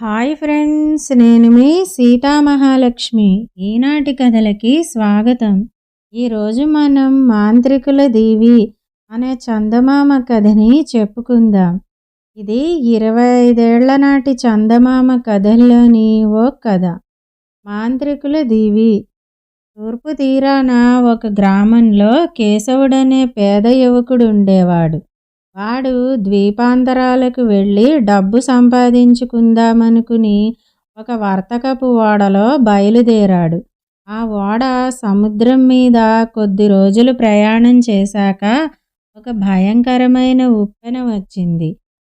Hi friends, నేను మీ సీతామహాలక్ష్మి. ఈనాటి కథలకి స్వాగతం. ఈరోజు మనం మాంత్రికుల దీవి అనే చందమామ కథని చెప్పుకుందాం. ఇది 25 ఏళ్ల నాటి చందమామ కథల్లోని ఓ కథ. మాంత్రికుల దీవి. తూర్పు తీరాన ఒక గ్రామంలో కేశవుడనే పేద యువకుడు ఉండేవాడు. వాడు ద్వీపాంతరాలకు వెళ్ళి డబ్బు సంపాదించుకుందామనుకుని ఒక వర్తకపు ఓడలో బయలుదేరాడు. ఆ ఓడ సముద్రం మీద కొద్ది రోజులు ప్రయాణం చేశాక ఒక భయంకరమైన ఉప్పెన వచ్చింది.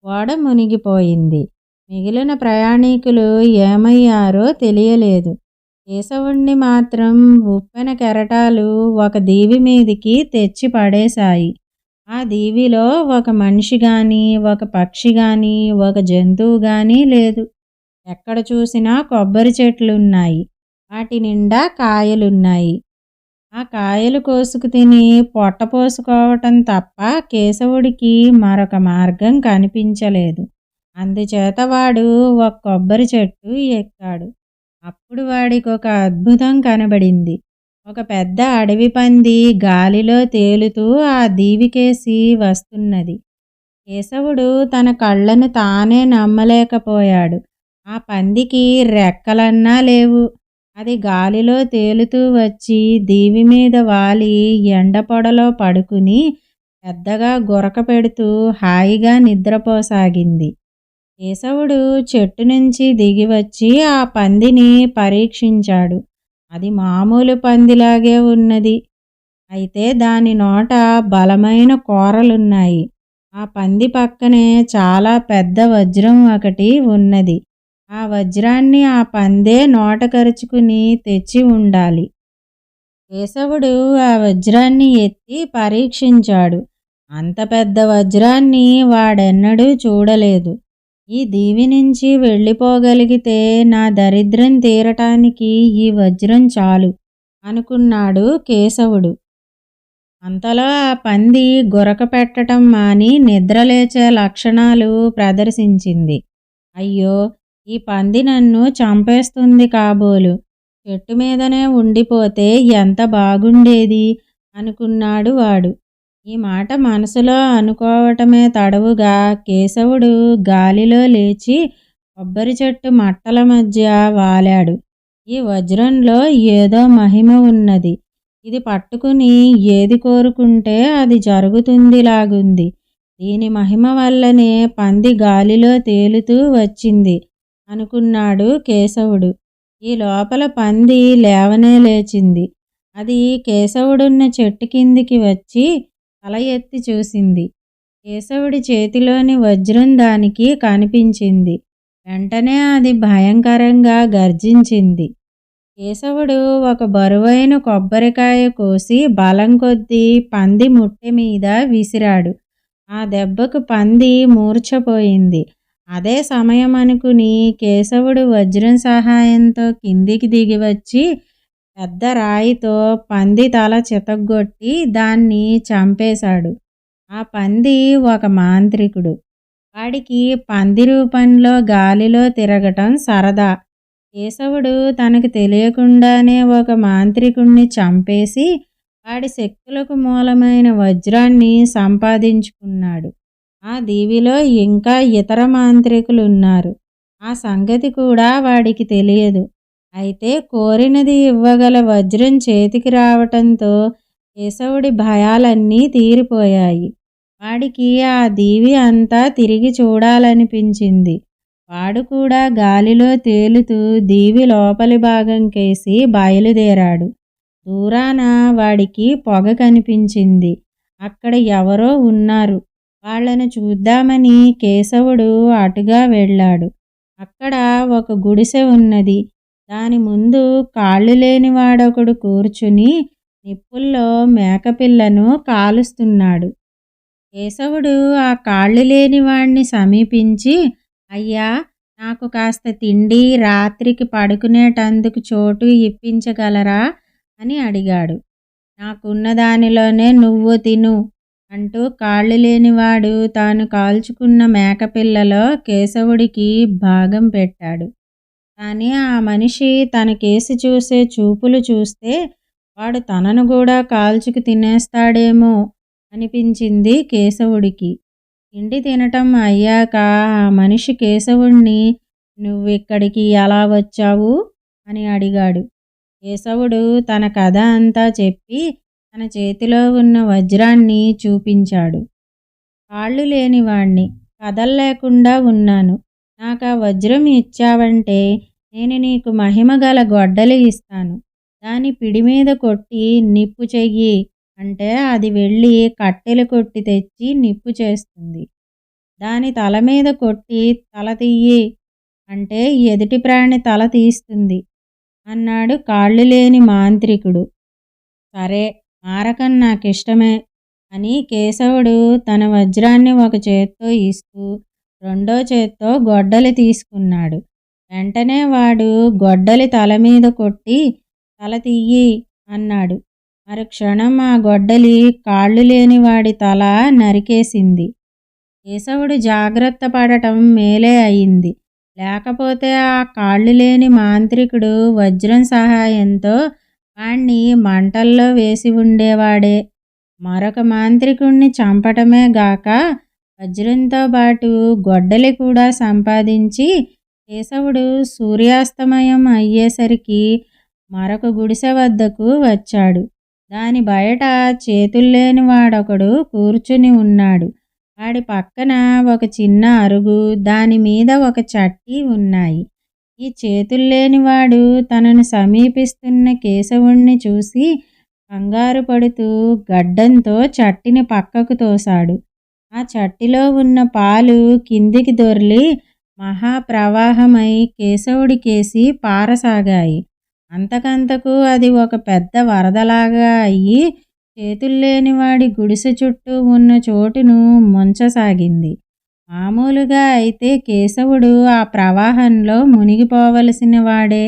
ఓడ మునిగిపోయింది. మిగిలిన ప్రయాణికులు ఏమయ్యారో తెలియలేదు. కేశవుణ్ణి మాత్రం ఉప్పెన కెరటాలు ఒక దీవి మీదికి తెచ్చి పడేశాయి. ఆ దీవిలో ఒక మనిషి గాని, ఒక పక్షి గాని, ఒక జంతువు గాని లేదు. ఎక్కడ చూసినా కొబ్బరి చెట్లున్నాయి. వాటి నిండా కాయలున్నాయి. ఆ కాయలు కోసుకు తిని పొట్ట పోసుకోవటం తప్ప కేశవుడికి మరొక మార్గం కనిపించలేదు. అందుచేత వాడు ఒక కొబ్బరి చెట్టు ఎక్కాడు. అప్పుడు వాడికి ఒక అద్భుతం కనబడింది. ఒక పెద్ద అడవి పంది గాలిలో తేలుతూ ఆ దీవికేసి వస్తున్నది. కేశవుడు తన కళ్ళను తానే నమ్మలేకపోయాడు. ఆ పందికి రెక్కలన్నా లేవు. అది గాలిలో తేలుతూ వచ్చి దీవి మీద వాలి ఎండపొడలో పడుకుని పెద్దగా గురక పెడుతూ హాయిగా నిద్రపోసాగింది. కేశవుడు చెట్టు నుంచి దిగివచ్చి ఆ పందిని పరీక్షించాడు. అది మామూలు పందిలాగే ఉన్నది. అయితే దాని నోట బలమైన కోరలున్నాయి. ఆ పంది పక్కనే చాలా పెద్ద వజ్రం ఒకటి ఉన్నది. ఆ వజ్రాన్ని ఆ పందే నోట కరుచుకుని తెచ్చి ఉండాలి. కేశవుడు ఆ వజ్రాన్ని ఎత్తి పరీక్షించాడు. అంత పెద్ద వజ్రాన్ని వాడెన్నడూ చూడలేదు. ఈ దీవి నుంచి వెళ్ళిపోగలిగితే నా దరిద్రం తీరటానికి ఈ వజ్రం చాలు అనుకున్నాడు కేశవుడు. అంతలో ఆ పంది గురక పెట్టడం మాని నిద్రలేచే లక్షణాలు ప్రదర్శించింది. అయ్యో, ఈ పంది నన్ను చంపేస్తుంది కాబోలు. చెట్టు మీదనే ఉండిపోతే ఎంత బాగుండేది అనుకున్నాడు వాడు. ఈ మాట మనసులో అనుకోవటమే తడవుగా కేశవుడు గాలిలో లేచి కొబ్బరి చెట్టు మట్టల మధ్య వాలాడు. ఈ వజ్రంలో ఏదో మహిమ ఉన్నది. ఇది పట్టుకుని ఏది కోరుకుంటే అది జరుగుతుందిలాగుంది. దీని మహిమ వల్లనే పంది గాలిలో తేలుతూ వచ్చింది అనుకున్నాడు కేశవుడు. ఈ లోపల పంది లేవనే లేచింది. అది కేశవుడున్న చెట్టు కిందికి వచ్చి తల ఎత్తి చూసింది. కేశవుడి చేతిలోని వజ్రం దానికి కనిపించింది. వెంటనే అది భయంకరంగా గర్జించింది. కేశవుడు ఒక బరువైన కొబ్బరికాయ కోసి బలం కొద్దీ పంది ముట్టె మీద విసిరాడు. ఆ దెబ్బకు పంది మూర్ఛపోయింది. అదే సమయం అనుకుని కేశవుడు వజ్రం సహాయంతో కిందికి దిగివచ్చి పెద్ద రాయితో పంది తల చితగ్గొట్టి దాన్ని చంపేశాడు. ఆ పంది ఒక మాంత్రికుడు. వాడికి పంది రూపంలో గాలిలో తిరగటం సరదా. కేశవుడు తనకు తెలియకుండానే ఒక మాంత్రికుణ్ణి చంపేసి వాడి శక్తులకు మూలమైన వజ్రాన్ని సంపాదించుకున్నాడు. ఆ దీవిలో ఇంకా ఇతర మాంత్రికులున్నారు. ఆ సంగతి కూడా వాడికి తెలియదు. అయితే కోరినది ఇవ్వగల వజ్రం చేతికి రావటంతో కేశవుడి భయాలన్నీ తీరిపోయాయి. వాడికి ఆ దీవి అంతా తిరిగి చూడాలనిపించింది. వాడు కూడా గాలిలో తేలుతూ దీవి లోపలి భాగం కేసి బయలుదేరాడు. దూరాన వాడికి పొగ కనిపించింది. అక్కడ ఎవరో ఉన్నారు. వాళ్లను చూద్దామని కేశవుడు అటుగా వెళ్ళాడు. అక్కడ ఒక గుడిసె ఉన్నది. దాని ముందు కాళ్ళు లేనివాడొకడు కూర్చుని నిప్పుల్లో మేకపిల్లను కాలుస్తున్నాడు. కేశవుడు ఆ కాళ్ళు లేనివాణ్ణి సమీపించి, అయ్యా, నాకు కాస్త తిండి, రాత్రికి పడుకునేటందుకు చోటు ఇప్పించగలరా అని అడిగాడు. నాకున్న దానిలోనే నువ్వు తిను అంటూ కాళ్ళు లేనివాడు తాను కాల్చుకున్న మేకపిల్లలో కేశవుడికి భాగం పెట్టాడు. కానీ ఆ మనిషి తన కేసి చూసే చూపులు చూస్తే వాడు తనను కూడా కాల్చుకు తినేస్తాడేమో అనిపించింది కేశవుడికి. తిండి తినటం అయ్యాక ఆ మనిషి కేశవుణ్ణి "నువ్విక్కడికి ఎలా వచ్చావు?" అని అడిగాడు. కేశవుడు తన కథ అంతా చెప్పి తన చేతిలో ఉన్న వజ్రాన్ని చూపించాడు. కాళ్ళు లేనివాణ్ణి, కదల్లేకుండా ఉన్నాను. నాకా వజ్రం ఇచ్చావంటే నేను నీకు మహిమగల గొడ్డలి ఇస్తాను. దాని పిడి మీద కొట్టి నిప్పు చెయ్యి అంటే అది వెళ్ళి కట్టెలు కొట్టి తెచ్చి నిప్పు చేస్తుంది. దాని తల మీద కొట్టి తల తీయి అంటే ఎదుటి ప్రాణి తల తీస్తుంది అన్నాడు కాళ్ళు లేని మాంత్రికుడు. సరే, మారకం నాకిష్టమే అని కేశవుడు తన వజ్రాన్ని ఒక చేత్తో ఇస్తూ రెండో చేత్తో గొడ్డలి తీసుకున్నాడు. వెంటనే వాడు గొడ్డలి తల మీద కొట్టి తల తీయి అన్నాడు. మరుక్షణం ఆ గొడ్డలి కాళ్ళు లేని వాడి తల నరికేసింది. కేశవుడు జాగ్రత్త పడటం మేలే అయింది. లేకపోతే ఆ కాళ్ళు లేని మాంత్రికుడు వజ్రం సహాయంతో వాణ్ణి మంటల్లో వేసి ఉండేవాడే. మరొక మాంత్రికుణ్ణి చంపటమే గాక వజ్రంతో పాటు గొడ్డలి కూడా సంపాదించి కేశవుడు సూర్యాస్తమయం అయ్యేసరికి మరొక గుడిసె వద్దకు వచ్చాడు. దాని బయట చేతుల్లేని వాడొకడు కూర్చుని ఉన్నాడు. వాడి పక్కన ఒక చిన్న అరుగు, దాని మీద ఒక చట్టి ఉన్నాయి. ఈ చేతుల్లేనివాడు తనను సమీపిస్తున్న కేశవుణ్ణి చూసి కంగారు పడుతూ గడ్డంతో చట్టిని పక్కకు తోశాడు. ఆ చట్టిలో ఉన్న పాలు కిందికి దొర్లి మహాప్రవాహమై కేశవుడి కేసి పారసాగాయి. అంతకంతకు అది ఒక పెద్ద వరదలాగా అయ్యి చేతుల్లేనివాడి గుడిసె చుట్టూ ఉన్న చోటును ముంచసాగింది. మామూలుగా అయితే కేశవుడు ఆ ప్రవాహంలో మునిగిపోవలసిన వాడే.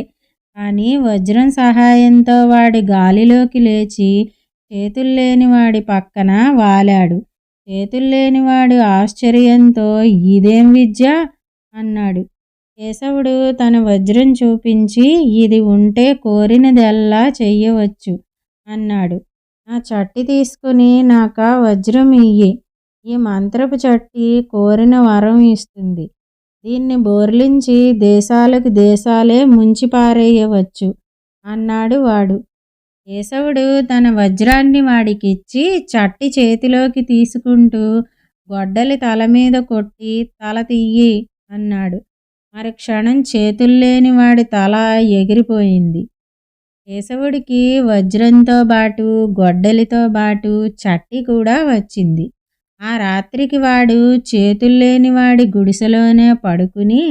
కానీ వజ్రం సహాయంతో వాడి గాలిలోకి లేచి చేతుల్లేనివాడి పక్కన వాలాడు. చేతుల్లేనివాడు ఆశ్చర్యంతో "ఇదేం విద్య?" అన్నాడు. కేశవుడు తన వజ్రం చూపించి "ఇది ఉంటే కోరినదెల్లా చెయ్యవచ్చు" అన్నాడు. "నా చట్టి తీసుకుని నాకా వజ్రం ఇయ్యి. ఈ మంత్రపు చట్టి కోరిన వరం ఇస్తుంది. దీన్ని బోర్లించి దేశాలకు దేశాలే ముంచిపారేయవచ్చు" అన్నాడు వాడు. కేశవుడు తన వజ్రాన్ని వాడికిచ్చి చట్టి చేతిలోకి తీసుకుంటూ గొడ్డలి తల మీద కొట్టి "తల తీయి" అన్నాడు. మరుక్షణం చేతుల్లేని వాడి తల ఎగిరిపోయింది. కేశవుడికి వజ్రంతో బాటు గొడ్డలితో బాటు చట్టి కూడా వచ్చింది. ఆ రాత్రికి వాడు చేతుల్లేని వాడి గుడిసెలోనే పడుకుని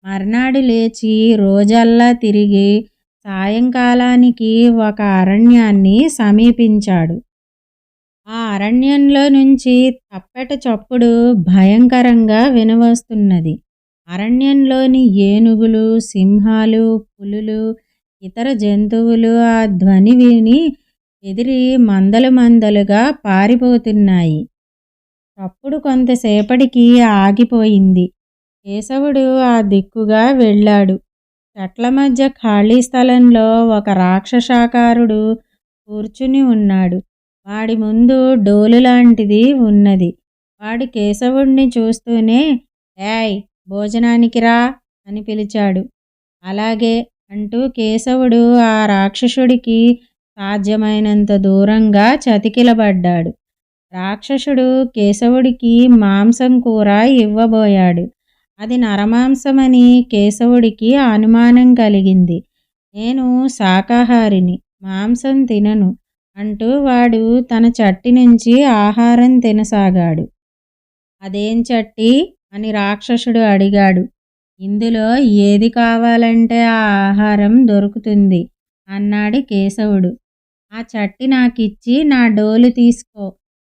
మర్నాడు లేచి రోజల్లా తిరిగి సాయంకాలానికి ఒక అరణ్యాన్ని సమీపించాడు. ఆ అరణ్యంలో నుంచి తప్పెట చప్పుడు భయంకరంగా వినవస్తున్నది. అరణ్యంలోని ఏనుగులు, సింహాలు, పులులు, ఇతర జంతువులు ఆ ధ్వని విని ఎదిరి మందలు మందలుగా పారిపోతున్నాయి. చప్పుడు కొంతసేపటికి ఆగిపోయింది. కేశవుడు ఆ దిక్కుగా వెళ్ళాడు. చెట్ల మధ్య ఖాళీ స్థలంలో ఒక రాక్షసాకారుడు కూర్చుని ఉన్నాడు. వాడి ముందు డోలు లాంటిది ఉన్నది. వాడు కేశవుణ్ణి చూస్తూనే "ఏయ్, భోజనానికి రా" అని పిలిచాడు. "అలాగే" అంటూ కేశవుడు ఆ రాక్షసుడికి సాధ్యమైనంత దూరంగా చతికిలబడ్డాడు. రాక్షసుడు కేశవుడికి మాంసం కూర ఇవ్వబోయాడు. అది నరమాంసమని కేశవుడికి అనుమానం కలిగింది. "నేను శాకాహారిని, మాంసం తినను" అంటూ వాడు తన చట్టి నుంచి ఆహారం తినసాగాడు. "అదేం చట్టి?" అని రాక్షసుడు అడిగాడు. "ఇందులో ఏది కావాలంటే ఆ ఆహారం దొరుకుతుంది" అన్నాడు కేశవుడు. "ఆ చట్టి నాకిచ్చి నా డోలు తీసుకో.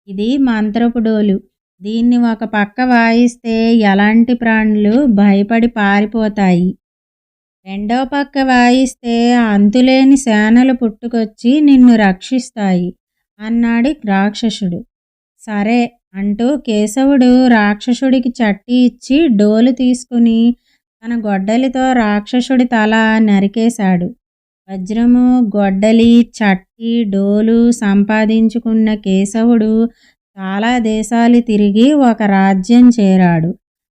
ఇది మంత్రపు డోలు. దీన్ని ఒక పక్క వాయిస్తే ఎలాంటి ప్రాణులు భయపడి పారిపోతాయి. రెండో పక్క వాయిస్తే అంతులేని సేనలు పుట్టుకొచ్చి నిన్ను రక్షిస్తాయి" అన్నాడు రాక్షసుడు. సరే అంటూ కేశవుడు రాక్షసుడికి చట్టి ఇచ్చి డోలు తీసుకుని తన గొడ్డలితో రాక్షసుడి తల నరికేశాడు. వజ్రము, గొడ్డలి, చట్టి, డోలు సంపాదించుకున్న కేశవుడు చాలా దేశాలు తిరిగి ఒక రాజ్యం చేరాడు.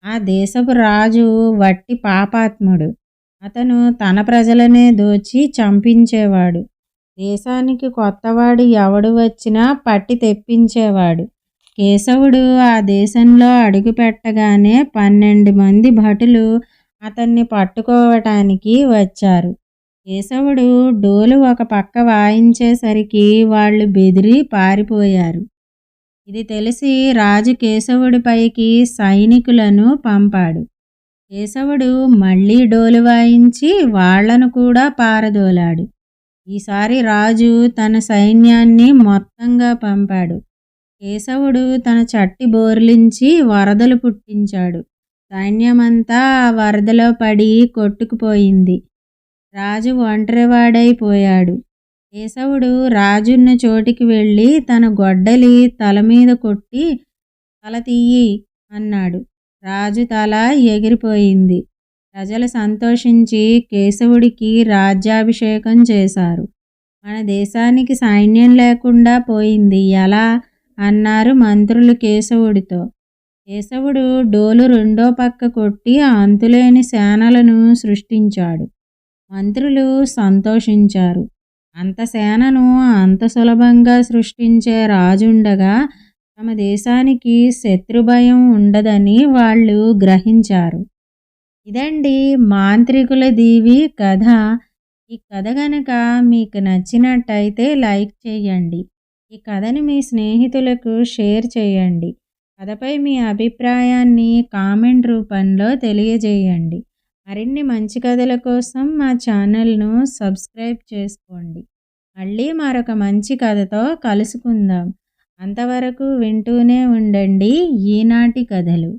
ఆ దేశపు రాజు వట్టి పాపాత్ముడు. అతను తన ప్రజలనే దోచి చంపించేవాడు. దేశానికి కొత్తవాడు ఎవడు వచ్చినా పట్టి తెప్పించేవాడు. కేశవుడు ఆ దేశంలో అడుగుపెట్టగానే 12 మంది భటులు అతన్ని పట్టుకోవటానికి వచ్చారు. కేశవుడు డోలు ఒక పక్క వాయించేసరికి వాళ్ళు బెదిరి పారిపోయారు. ఇది తెలిసి రాజు కేశవుడిపైకి సైనికులను పంపాడు. కేశవుడు మళ్ళీ డోలు వాయించి వాళ్లను కూడా పారదోలాడు. ఈసారి రాజు తన సైన్యాన్ని మొత్తంగా పంపాడు. కేశవుడు తన చట్టి బోర్లించి వరదలు పుట్టించాడు. సైన్యమంతా ఆ వరదలో పడి కొట్టుకుపోయింది. రాజు ఒంటరివాడైపోయాడు. కేశవుడు రాజున్న చోటికి వెళ్ళి తన గొడ్డలి తల మీద కొట్టి తల తీయి అన్నాడు. రాజు తల ఎగిరిపోయింది. ప్రజలు సంతోషించి కేశవుడికి రాజ్యాభిషేకం చేశారు. మన దేశానికి సైన్యం లేకుండా పోయింది ఎలా అన్నారు మంత్రులు కేశవుడితో. కేశవుడు డోలు రెండో పక్క కొట్టి అంతులేని సేనలను సృష్టించాడు. మంత్రులు సంతోషించారు. అంత సేనను అంత సులభంగా సృష్టించే రాజుండగా తమ దేశానికి శత్రుభయం ఉండదని వాళ్ళు గ్రహించారు. ఇదండి మాంత్రికుల దీవి కథ. ఈ కథ గనక మీకు నచ్చినట్టయితే లైక్ చేయండి. ఈ కథని మీ స్నేహితులకు షేర్ చేయండి. కథపై మీ అభిప్రాయాన్ని కామెంట్ రూపంలో తెలియజేయండి. మరిన్ని మంచి కథల కోసం మా ఛానల్ను సబ్స్క్రైబ్ చేసుకోండి. మళ్ళీ మరొక మంచి కథతో కలుసుకుందాం. అంతవరకు వింటూనే ఉండండి ఈనాటి కథలు.